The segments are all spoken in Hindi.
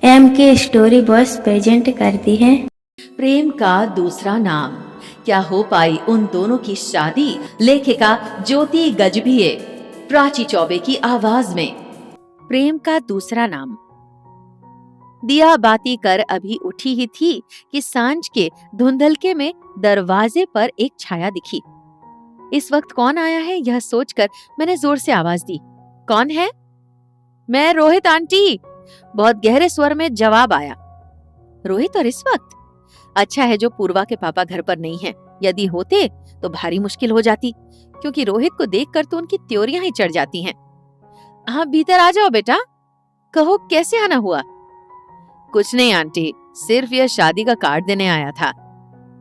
एम के स्टोरी बॉक्स प्रेजेंट करती है। प्रेम का दूसरा नाम। क्या हो पाई उन दोनों की शादी? लेखिका ज्योति गजभिये, प्राची चौबे की आवाज में। प्रेम का दूसरा नाम। दिया बाती कर अभी उठी ही थी कि सांझ के धुंधलके में दरवाजे पर एक छाया दिखी। इस वक्त कौन आया है यह सोचकर मैंने जोर से आवाज दी। कौन है? मैं, रोहित आंटी, बहुत गहरे स्वर में जवाब आया। रोहित और इस वक्त? अच्छा है जो पूर्वा के पापा घर पर नहीं हैं। यदि होते तो भारी मुश्किल हो जाती, क्योंकि रोहित को देखकर तो उनकी त्योरियां ही चढ़ जाती हैं। हाँ, भीतर आ जाओ बेटा। कहो कैसे आना हुआ? कुछ नहीं आंटी, सिर्फ यह शादी का कार्ड देने आया था।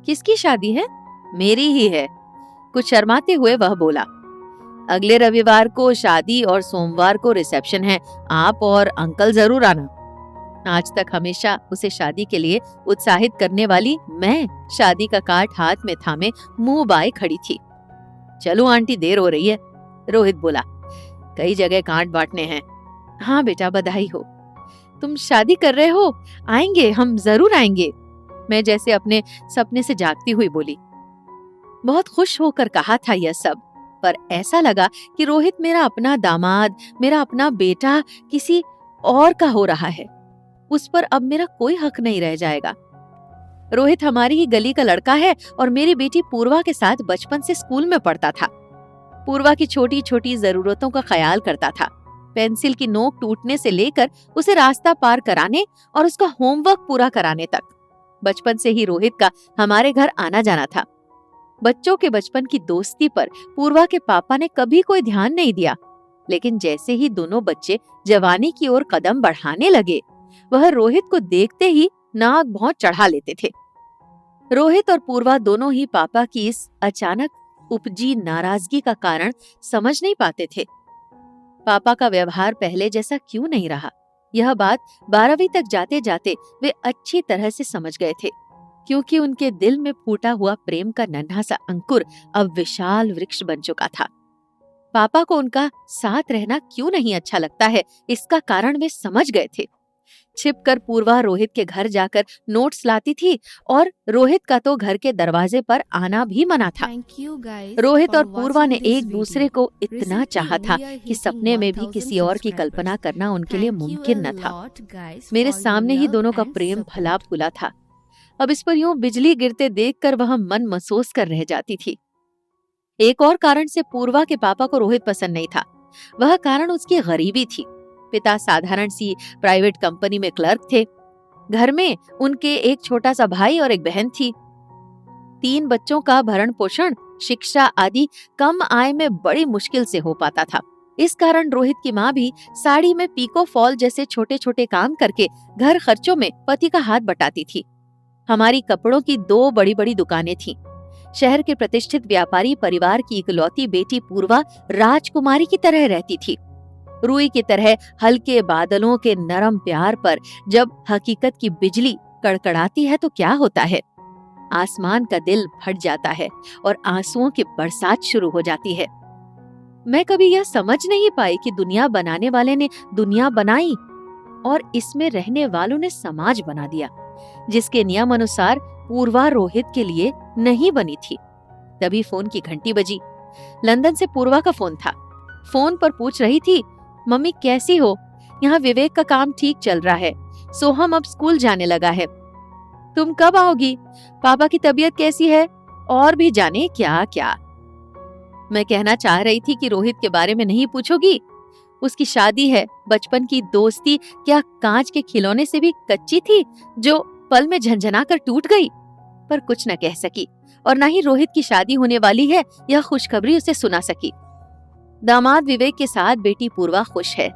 किसकी शादी है? मेरी ही है। कुछ शर्माते हुए वह बोला। अगले रविवार को शादी और सोमवार को रिसेप्शन है। आप और अंकल जरूर आना। आज तक हमेशा उसे शादी के लिए उत्साहित करने वाली मैं शादी का कार्ड हाथ में थामे मुंह बाए खड़ी थी। चलो आंटी, देर हो रही है, रोहित बोला। कई जगह कार्ड बांटने हैं। हाँ बेटा, बधाई हो। तुम शादी कर रहे हो? आएंगे, हम जरूर आएंगे, मैं जैसे अपने सपने से जागती हुई बोली। बहुत खुश होकर कहा था यह सब, पर ऐसा लगा कि रोहित मेरा अपना दामाद, मेरा अपना बेटा किसी और का हो रहा है। उस पर अब मेरा कोई हक नहीं रह जाएगा। रोहित हमारी ही गली का लड़का है और मेरी बेटी पूर्वा के साथ बचपन से स्कूल में पढ़ता था। पूर्वा की छोटी छोटी जरूरतों का ख्याल करता था, पेंसिल की नोक टूटने से लेकर उसे रास्ता पार कराने और उसका होमवर्क पूरा कराने तक। बचपन से ही रोहित का हमारे घर आना जाना था। बच्चों के बचपन की दोस्ती पर पूर्वा के पापा ने कभी कोई ध्यान नहीं दिया, लेकिन जैसे ही दोनों बच्चे जवानी की ओर कदम बढ़ाने लगे, वह रोहित को देखते ही नाक भौं चढ़ा लेते थे। रोहित और पूर्वा दोनों ही पापा की इस अचानक उपजी नाराजगी का कारण समझ नहीं पाते थे। पापा का व्यवहार पहले जैसा क्यों नहीं रहा, यह बात 12वीं तक जाते जाते वे अच्छी तरह से समझ गए थे, क्योंकि उनके दिल में फूटा हुआ प्रेम का नन्हा सा अंकुर अब विशाल वृक्ष बन चुका था। पापा को उनका साथ रहना क्यों नहीं अच्छा लगता है, इसका कारण वे समझ गए थे। छिपकर पूर्वा रोहित के घर जाकर नोट्स लाती थी और रोहित का तो घर के दरवाजे पर आना भी मना था। रोहित और पूर्वा ने एक दूसरे को इतना चाहा था कि सपने में भी किसी और की कल्पना करना उनके लिए मुमकिन न था। मेरे सामने ही दोनों का प्रेम फला फूला था। अब इस पर यूं बिजली गिरते देखकर वह मन महसूस कर रह जाती थी। एक और कारण से पूर्वा के पापा को रोहित पसंद नहीं था। वह कारण उसकी गरीबी थी। पिता साधारण सी प्राइवेट कंपनी में क्लर्क थे। घर में उनके एक छोटा सा भाई और एक बहन थी। 3 बच्चों का भरण पोषण, शिक्षा आदि कम आय में बड़ी मुश्किल से हो पाता था। इस कारण रोहित की माँ भी साड़ी में पीको फॉल जैसे छोटे छोटे काम करके घर खर्चों में पति का हाथ बटाती थी। हमारी कपड़ों की 2 बड़ी बड़ी दुकानें थीं। शहर के प्रतिष्ठित व्यापारी परिवार की इकलौती बेटी पूर्वा राजकुमारी की तरह रहती थी। रुई की तरह हल्के बादलों के नरम प्यार पर जब हकीकत की बिजली कड़कड़ाती है तो क्या होता है? आसमान का दिल फट जाता है और आंसुओं की बरसात शुरू हो जाती है। मैं कभी यह समझ नहीं पाई कि दुनिया बनाने वाले ने दुनिया बनाई और इसमें रहने वालों ने समाज बना दिया, जिसके नियम अनुसार पूर्वा रोहित के लिए नहीं बनी थी। तभी फोन की घंटी बजी। लंदन से पूर्वा का फोन था। फोन पर पूछ रही थी, मम्मी कैसी हो? यहाँ विवेक का काम ठीक चल रहा है। सोहम अब स्कूल जाने लगा है। तुम कब आओगी? पापा की तबीयत कैसी है? और भी जाने क्या क्या। मैं कहना चाह रही थी कि रोहित के बारे में नहीं पूछोगी? उसकी शादी है। बचपन की दोस्ती क्या कांच के खिलौने से भी कच्ची थी, जो पल में झंझना कर टूट गई? पर कुछ न कह सकी और न ही रोहित की शादी होने वाली है यह खुशखबरी उसे सुना सकी। दामाद विवेक के साथ बेटी पूर्वा खुश है।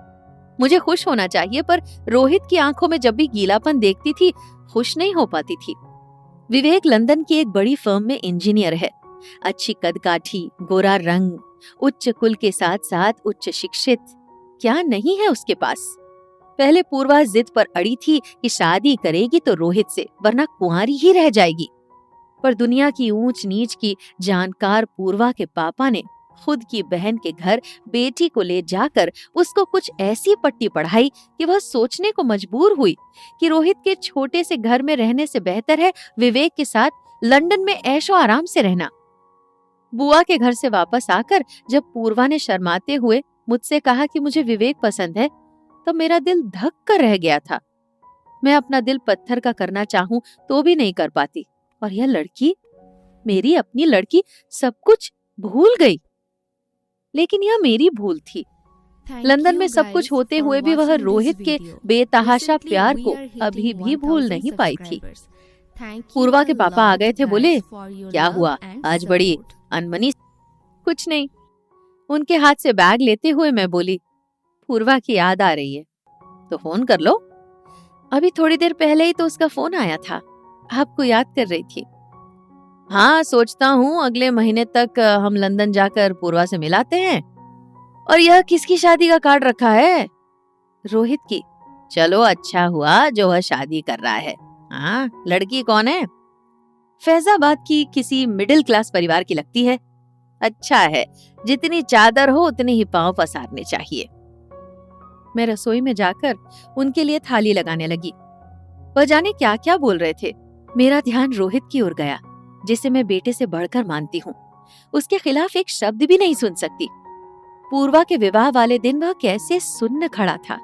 मुझे खुश होना चाहिए, पर रोहित की आंखों में जब भी गीलापन देखती थी खुश नहीं हो पाती थी। विवेक लंदन की एक बड़ी फर्म में इंजीनियर है। अच्छी कदकाठी, गोरा रंग, उच्च कुल के साथ साथ उच्च शिक्षित। क्या नहीं है उसके पास? पहले पूर्वा जिद पर अड़ी थी कि शादी करेगी तो रोहित से, वरना कुंवारी ही रह जाएगी। पर दुनिया की ऊंच नीच की जानकार पूर्वा के पापा ने खुद की बहन के घर बेटी को ले जाकर उसको कुछ ऐसी पट्टी पढ़ाई कि वह सोचने को मजबूर हुई कि रोहित के छोटे से घर में रहने से बेहतर है विवेक के साथ लंदन में ऐशो आराम से रहना। बुआ के घर से वापस आकर जब पूर्वा ने शर्माते हुए मुझसे कहा कि मुझे विवेक पसंद है, तो मेरा दिल धक कर रह गया था। मैं अपना दिल पत्थर का करना चाहूं तो भी नहीं कर पाती, और यह लड़की, मेरी अपनी लड़की, सब कुछ भूल गई। लेकिन यह मेरी भूल थी। लंदन में सब कुछ होते हुए भी वह रोहित के बेतहाशा प्यार को अभी भी भूल नहीं पाई थी। पूर्वा के पापा आ गए थे, बोले, क्या हुआ आज बड़ी अनमनी? कुछ नहीं। उनके हाथ से बैग लेते हुए मैं बोली, पूर्वा की याद आ रही है तो फोन कर लो। अभी थोड़ी देर पहले ही तो उसका फोन आया था, आपको याद कर रही थी। हाँ, सोचता हूँ अगले महीने तक हम लंदन जाकर पूर्वा से मिलाते हैं। और यह किसकी शादी का कार्ड रखा है? रोहित की। चलो अच्छा हुआ जो वह शादी कर रहा है। हाँ, लड़की कौन है? फैजाबाद की किसी मिडिल क्लास परिवार की लगती है। अच्छा है, जितनी चादर हो उतनी ही पांव पसारने चाहिए। मैं रसोई में जाकर उनके लिए थाली लगाने लगी। वह जाने क्या क्या बोल रहे थे। मेरा ध्यान रोहित की ओर गया, जिसे मैं बेटे से बढ़कर मानती हूँ। उसके खिलाफ एक शब्द भी नहीं सुन सकती। पूर्वा के विवाह वाले दिन वह कैसे सुन्न खड़ा था,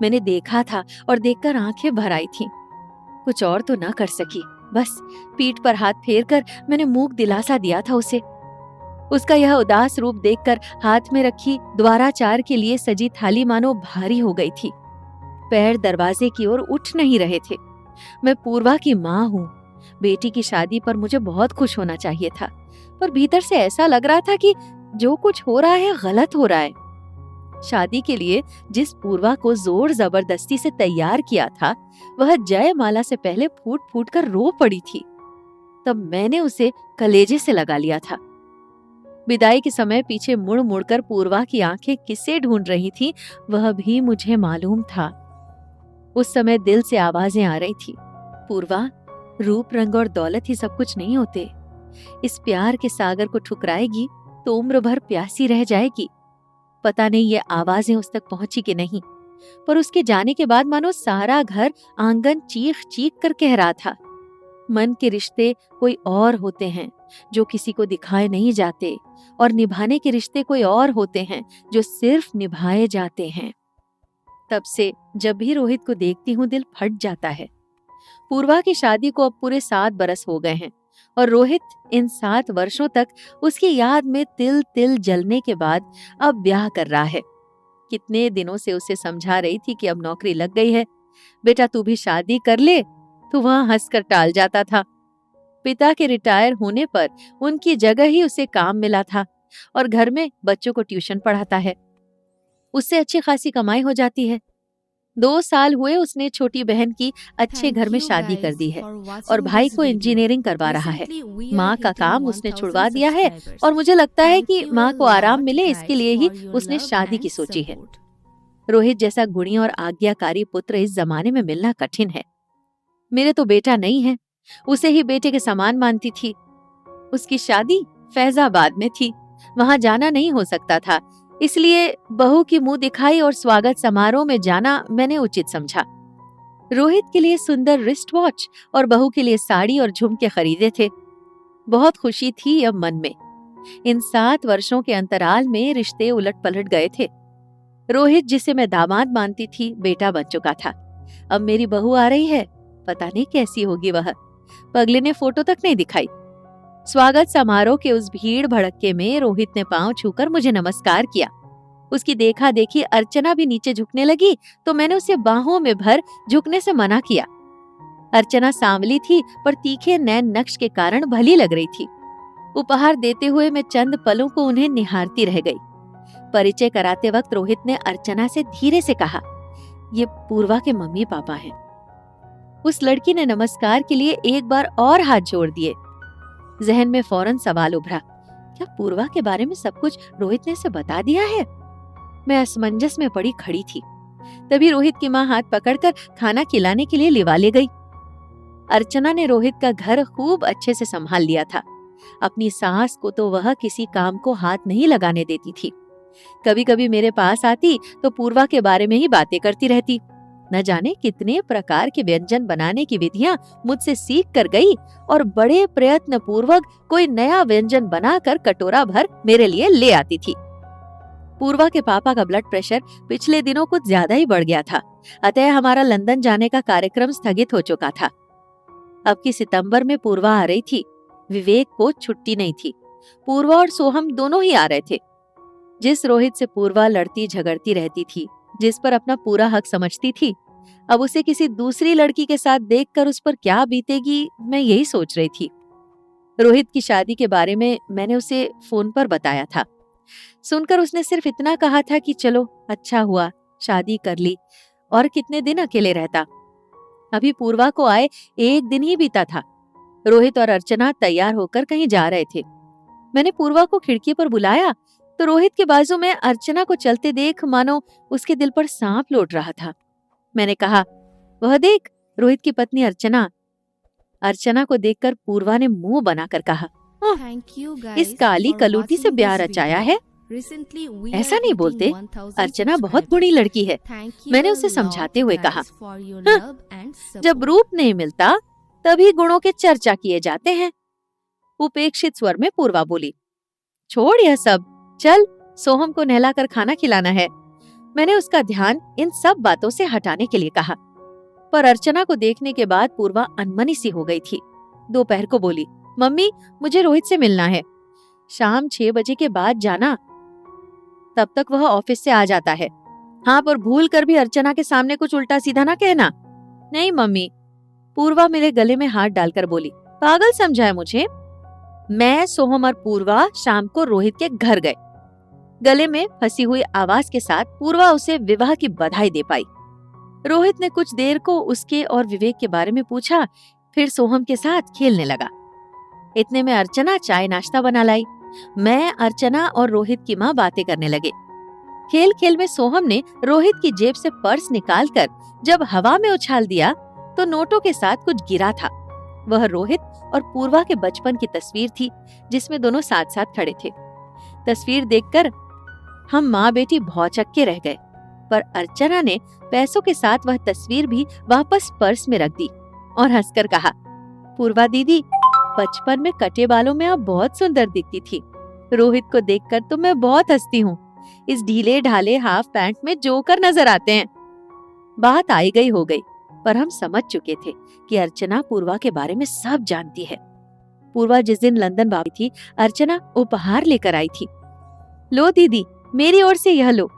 मैंने देखा था और देखकर आंखें भर आई थीं। कुछ और तो न कर सकी, बस पीठ पर हाथ फेरकर मैंने मूक दिलासा दिया था उसे। उसका यह उदास रूप देखकर हाथ में रखी द्वाराचार के लिए सजी थाली मानो भारी हो गई थी। पैर दरवाजे की ओर उठ नहीं रहे थे। मैं पूर्वा की माँ हूँ। बेटी की शादी पर मुझे बहुत खुश होना चाहिए था, पर भीतर से ऐसा लग रहा था कि जो कुछ हो रहा है गलत हो रहा है। शादी के लिए जिस पूर्वा को जोर जबरदस्ती से तैयार किया था, वह जयमाला से पहले फूट फूट कर रो पड़ी थी। तब मैंने उसे कलेजे से लगा लिया था। विदाई के समय पीछे मुड़ मुड़कर पूर्वा की आंखें किसे ढूंढ रही थी, वह भी मुझे मालूम था। उस समय दिल से आवाजें आ रही थी, पूर्वा, रूप रंग और दौलत ही सब कुछ नहीं होते। इस प्यार के सागर को ठुकराएगी तो उम्र भर प्यासी रह जाएगी। पता नहीं ये आवाजें उस तक पहुंची कि नहीं, पर उसके जाने के बाद मानो सारा घर आंगन चीख चीख कर कह रहा था, मन के रिश्ते कोई और होते हैं जो किसी को दिखाए नहीं जाते, और निभाने के रिश्ते कोई और होते हैं जो सिर्फ निभाए जाते हैं। तब से जब भी रोहित को देखती हूँ दिल फट जाता है। पूर्वा की शादी को अब पूरे 7 बरस हो गए हैं, और रोहित इन 7 वर्षों तक उसकी याद में तिल तिल जलने के बाद अब ब्याह कर रहा है। कितने दिनों से उसे समझा रही थी कि अब नौकरी लग गई है, बेटा तू भी शादी कर ले, तो वह हंसकर टाल जाता था। पिता के रिटायर होने पर उनकी जगह ही उसे काम मिला था, और घर में बच्चों को ट्यूशन पढ़ाता है। उससे अच्छी खासी कमाई हो जाती है। 2 साल हुए उसने छोटी बहन की अच्छे घर में शादी कर दी है, और भाई को इंजीनियरिंग करवा रहा है। माँ का काम उसने छुड़वा दिया है, और मुझे लगता है कि माँ को आराम मिले इसके लिए ही उसने शादी की सोची है। रोहित जैसा गुणी और आज्ञाकारी पुत्र इस जमाने में मिलना कठिन है। मेरे तो बेटा नहीं है, उसे ही बेटे के समान मानती थी। उसकी शादी फैजाबाद में थी, वहां जाना नहीं हो सकता था, इसलिए बहू की मुंह दिखाई और स्वागत समारोह में जाना मैंने उचित समझा। रोहित के लिए सुंदर रिस्ट वॉच और बहू के लिए साड़ी और झुमके खरीदे थे। बहुत खुशी थी अब मन में। इन 7 वर्षों के अंतराल में रिश्ते उलट पलट गए थे। रोहित जिसे मैं दामाद मानती थी, बेटा बन चुका था। अब मेरी बहू आ रही है, पता नहीं कैसी होगी वह। पगले ने फोटो तक नहीं दिखाई। स्वागत समारोह के उस भीड़ भड़के में रोहित ने पांव छूकर मुझे नमस्कार किया। उसकी देखा देखी अर्चना भी नीचे झुकने लगी, तो मैंने उसे बाहों में भर झुकने से मना किया। अर्चना सांवली थी, पर तीखे नैन नक्श के कारण भली लग रही थी। उपहार देते हुए मैं चंद पलों को उन्हें निहारती रह गई। परिचय कराते वक्त रोहित ने अर्चना से धीरे से कहा, ये पूर्वा के मम्मी पापा हैं। उस लड़की ने नमस्कार के लिए एक बार और हाथ जोड़ दिए। जहन में फौरन सवाल उभरा, क्या पूर्वा के बारे में सब कुछ रोहित ने उसे बता दिया है? मैं असमंजस में पड़ी खड़ी थी। तभी रोहित की माँ हाथ पकड़कर खाना खिलाने के लिए लिवा ले गई। अर्चना ने रोहित का घर खूब अच्छे से संभाल लिया था। अपनी सास को तो वह किसी काम को हाथ नहीं लगाने देती थी। कभी कभी मेरे पास आती तो पूर्वा के बारे में ही बातें करती रहती। न जाने कितने प्रकार के व्यंजन बनाने की विधियां मुझसे सीख कर गई और बड़े प्रयत्न पूर्वक कोई नया व्यंजन बनाकर कटोरा भर मेरे लिए ले आती थी। पूर्वा के पापा का ब्लड प्रेशर पिछले दिनों कुछ ज्यादा ही बढ़ गया था, अतः हमारा लंदन जाने का कार्यक्रम स्थगित हो चुका था। अब की सितंबर में पूर्वा आ रही थी। विवेक को छुट्टी नहीं थी। पूर्वा और सोहम दोनों ही आ रहे थे। जिस रोहित से पूर्वा लड़ती झगड़ती रहती थी, जिस पर अपना पूरा हक समझती थी, अब उसे किसी दूसरी लड़की के साथ देखकर उस पर क्या बीतेगी, मैं यही सोच रही थी। रोहित की शादी के बारे में मैंने उसे फोन पर बताया था। सुनकर उसने सिर्फ इतना कहा था कि चलो अच्छा हुआ, शादी कर ली, और कितने दिन अकेले रहता। अभी पूर्वा को आए 1 दिन ही बीता था। रोहित और अर्चना तैयार होकर कहीं जा रहे थे। मैंने पूर्वा को खिड़की पर बुलाया तो रोहित के बाजू में अर्चना को चलते देख मानो उसके दिल पर सांप लौट रहा था। मैंने कहा, वह देख, रोहित की पत्नी अर्चना। अर्चना को देखकर पूर्वा ने मुंह बनाकर कहा, इस काली कलूटी से ब्याह रचाया है। ऐसा नहीं बोलते, अर्चना बहुत बुरी लड़की है। मैंने उसे समझाते हुए कहा, जब रूप नहीं मिलता तभी गुणों के चर्चा किए जाते हैं। उपेक्षित स्वर में पूर्वा बोली, छोड़ यह सब, चल सोहम को नहलाकर खाना खिलाना है। मैंने उसका ध्यान इन सब बातों से हटाने के लिए कहा, पर अर्चना को देखने के बाद पूर्वा अनमनी सी हो गई थी। दोपहर को बोली, मम्मी मुझे रोहित से मिलना है। शाम 6 बजे के बाद जाना, तब तक वह ऑफिस से आ जाता है। हाँ, पर भूल कर भी अर्चना के सामने कुछ उल्टा सीधा ना कहना। नहीं मम्मी, पूर्वा मेरे गले में हाथ डालकर बोली, पागल समझा है मुझे। मैं, सोहम और पूर्वा शाम को रोहित के घर गए। गले में फंसी हुई आवाज के साथ पूर्वा उसे विवाह की बधाई दे पाई। रोहित ने कुछ देर को उसके और विवेक के बारे में पूछा, फिर सोहम के साथ खेलने लगा। इतने में अर्चना चाय नाश्ता बना लाई। मैं, अर्चना और रोहित की माँ बातें करने लगे। खेल खेल में सोहम ने रोहित की जेब से पर्स निकालकर जब हवा में उछाल दिया तो नोटों के साथ कुछ गिरा था। वह रोहित और पूर्वा के बचपन की तस्वीर थी, जिसमें दोनों साथ साथ खड़े थे। तस्वीर देखकर हम माँ बेटी भौचक्के रह गए, पर अर्चना ने पैसों के साथ वह तस्वीर भी वापस पर्स में रख दी और हंसकर कहा, पूर्वा दीदी, बचपन में कटे बालों में आप बहुत सुंदर दिखती थी। रोहित को देखकर तो मैं बहुत हंसती हूँ। इस ढीले ढाले हाफ पैंट में जोकर नजर आते हैं। बात आई गई हो गई, पर हम समझ चुके थे कि अर्चना पूर्वा के बारे में सब जानती है। पूर्वा जिस दिन लंदन भागी थी, अर्चना उपहार लेकर आई थी। लो दीदी, मेरी ओर से यह लो।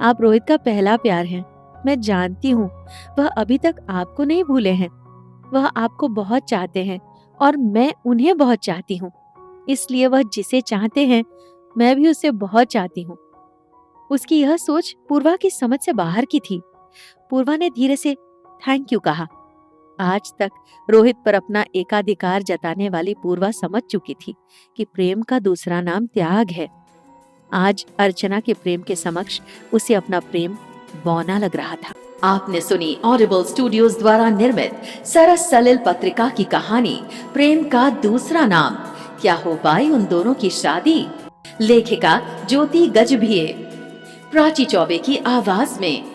आप रोहित का पहला प्यार हैं। मैं जानती हूँ वह अभी तक आपको नहीं भूले हैं। वह आपको बहुत चाहते हैं और मैं उन्हें बहुत चाहती हूँ। इसलिए वह जिसे चाहते हैं, मैं भी उसे बहुत चाहती हूँ। उसकी यह सोच पूर्वा की समझ से बाहर की थी। पूर्वा ने धीरे से थैंक यू कहा। आज तक रोहित पर अपना एकाधिकार जताने वाली पूर्वा समझ चुकी थी कि प्रेम का दूसरा नाम त्याग है। आज अर्चना के प्रेम के समक्ष उसे अपना प्रेम बौना लग रहा था। आपने सुनी ऑडिबल स्टूडियोज द्वारा निर्मित सरस सलिल पत्रिका की कहानी प्रेम का दूसरा नाम, क्या हो पाई उन दोनों की शादी। लेखिका ज्योति गजभिये, प्राची चौबे की आवाज में।